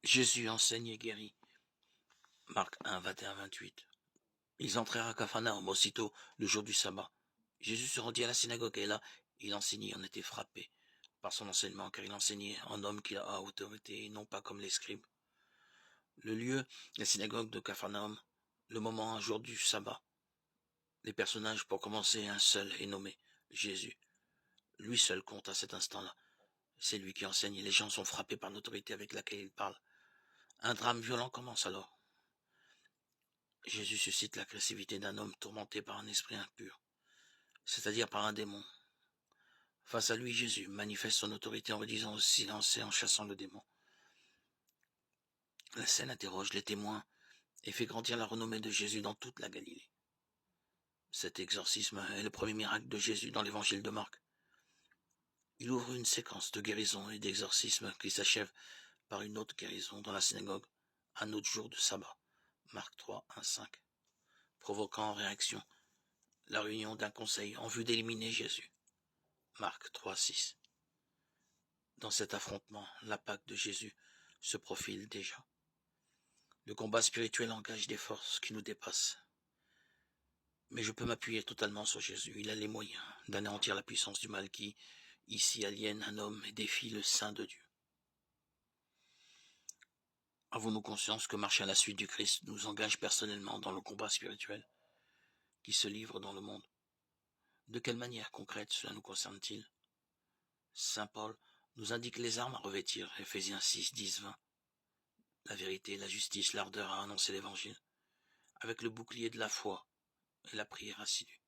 Jésus enseigne et guérit. Marc 1, 21-28. Ils entrèrent à Capharnaüm aussitôt le jour du sabbat. Jésus se rendit à la synagogue et là, il enseignait. On était frappé par son enseignement, car il enseignait en homme qui a autorité et non pas comme les scribes. Le lieu, la synagogue de Capharnaüm, le moment, un jour du sabbat. Les personnages, pour commencer, un seul est nommé, Jésus. Lui seul compte à cet instant-là. C'est lui qui enseigne et les gens sont frappés par l'autorité avec laquelle il parle. Un drame violent commence alors. Jésus suscite l'agressivité d'un homme tourmenté par un esprit impur, c'est-à-dire par un démon. Face à lui, Jésus manifeste son autorité en réduisant au silence et en chassant le démon. La scène interroge les témoins et fait grandir la renommée de Jésus dans toute la Galilée. Cet exorcisme est le premier miracle de Jésus dans l'évangile de Marc. Il ouvre une séquence de guérison et d'exorcisme qui s'achève par une autre guérison dans la synagogue, un autre jour de sabbat. Marc 3, 1, 5. Provoquant en réaction la réunion d'un conseil en vue d'éliminer Jésus. Marc 3, 6. Dans cet affrontement, la Pâque de Jésus se profile déjà. Le combat spirituel engage des forces qui nous dépassent. Mais je peux m'appuyer totalement sur Jésus. Il a les moyens d'anéantir la puissance du mal qui, ici, aliène un homme et défie le Saint de Dieu. Avons-nous conscience que marcher à la suite du Christ nous engage personnellement dans le combat spirituel qui se livre dans le monde? De quelle manière concrète cela nous concerne-t-il? Saint Paul nous indique les armes à revêtir, Ephésiens 6, 10, 20. La vérité, la justice, l'ardeur à annoncer l'évangile, avec le bouclier de la foi et la prière assidue.